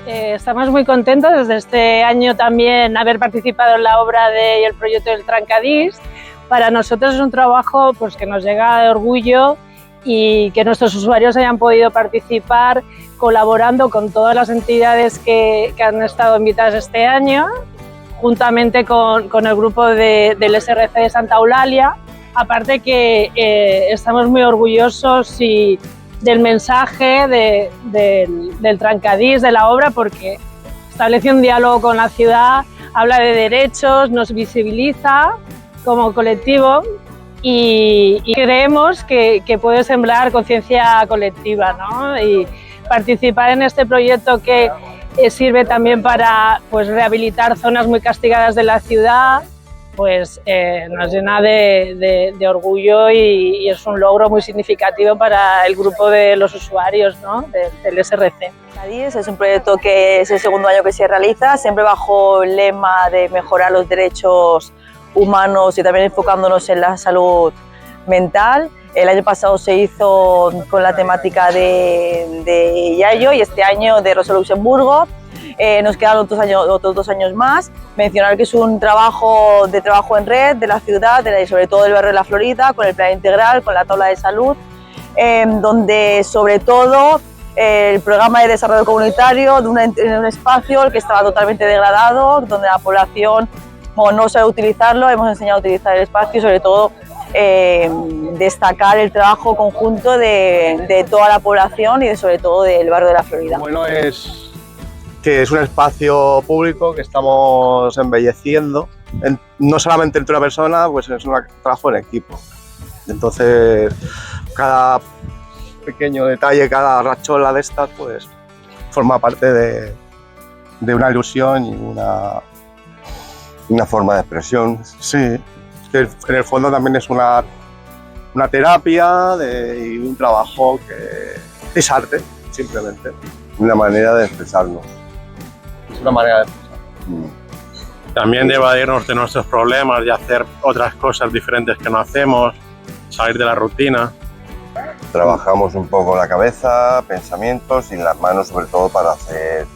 Estamos muy contentos desde este año también haber participado en la obra y el proyecto del Trencadís. Para nosotros es un trabajo pues, que nos llega de orgullo y que nuestros usuarios hayan podido participar colaborando con todas las entidades que han estado invitadas este año, juntamente con el grupo del SRC de Santa Eulalia. Aparte que estamos muy orgullosos del mensaje del Trencadís, de la obra, porque establece un diálogo con la ciudad, habla de derechos, nos visibiliza como colectivo y creemos que puede sembrar conciencia colectiva, ¿no? Y participar en este proyecto que sirve también para pues, rehabilitar zonas muy castigadas de la ciudad, pues nos llena de orgullo y es un logro muy significativo para el grupo de los usuarios, ¿no? del SRC. Trencadís es un proyecto que es el segundo año que se realiza, siempre bajo el lema de mejorar los derechos humanos y también enfocándonos en la salud mental. El año pasado se hizo con la temática de Yayo y este año de Rosa Luxemburgo. Nos quedan otros 2 años más. Mencionar que es un trabajo en red de la ciudad, sobre todo del barrio de la Florida, con el plan integral, con la tabla de salud, donde sobre todo el programa de desarrollo comunitario en un espacio que estaba totalmente degradado, donde la población no sabe utilizarlo. Hemos enseñado a utilizar el espacio y sobre todo destacar el trabajo conjunto de toda la población y sobre todo del barrio de la Florida. Bueno, es que es un espacio público que estamos embelleciendo, no solamente entre una persona, pues es un trabajo en equipo. Entonces, cada pequeño detalle, cada rachola de estas, pues forma parte de una ilusión y una forma de expresión. Sí, es que en el fondo también es una terapia y un trabajo que es arte, simplemente, una manera de expresarnos. Es una manera de expresarnos. También de evadirnos de nuestros problemas y hacer otras cosas diferentes que no hacemos, salir de la rutina. Trabajamos un poco la cabeza, pensamientos y las manos sobre todo para hacer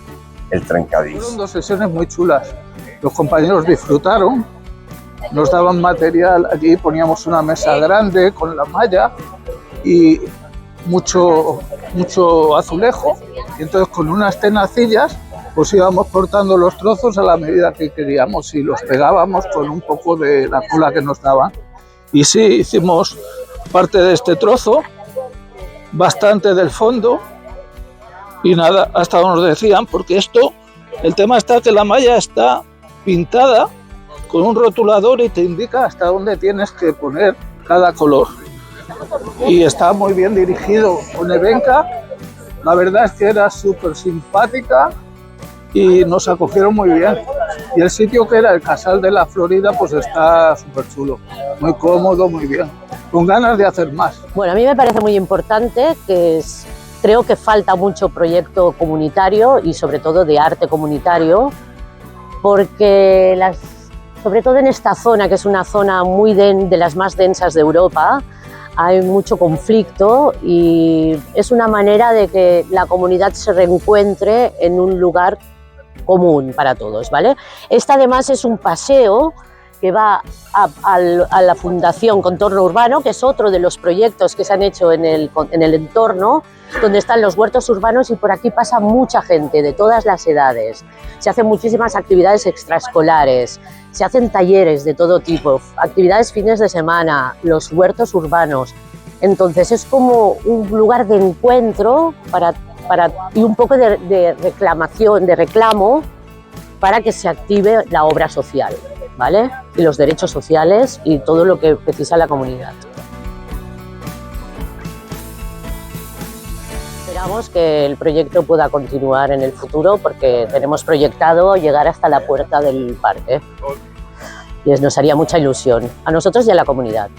el Trencadís. Fueron 2 sesiones muy chulas. Los compañeros disfrutaron, nos daban material, allí poníamos una mesa grande con la malla y mucho azulejo, y entonces con unas tenacillas pues íbamos cortando los trozos a la medida que queríamos y los pegábamos con un poco de la cola que nos daban. Y sí, hicimos parte de este trozo, bastante del fondo y nada, hasta nos decían, porque el tema está que la malla está pintada con un rotulador y te indica hasta dónde tienes que poner cada color. Y está muy bien dirigido con Evenka, la verdad es que era súper simpática y nos acogieron muy bien. Y el sitio que era el Casal de la Florida pues está súper chulo, muy cómodo, muy bien, con ganas de hacer más. Bueno, a mí me parece muy importante creo que falta mucho proyecto comunitario y sobre todo de arte comunitario, porque sobre todo en esta zona, que es una zona de las más densas de Europa, hay mucho conflicto y es una manera de que la comunidad se reencuentre en un lugar común para todos, ¿vale? Esta además es un paseo que va a la Fundación Contorno Urbano, que es otro de los proyectos que se han hecho en el entorno, donde están los huertos urbanos y por aquí pasa mucha gente de todas las edades. Se hacen muchísimas actividades extraescolares, se hacen talleres de todo tipo, actividades fines de semana, los huertos urbanos. Entonces es como un lugar de encuentro y un poco de reclamo para que se active la obra social, ¿vale? Y los derechos sociales y todo lo que precisa la comunidad. Esperamos que el proyecto pueda continuar en el futuro porque tenemos proyectado llegar hasta la puerta del parque y nos haría mucha ilusión, a nosotros y a la comunidad.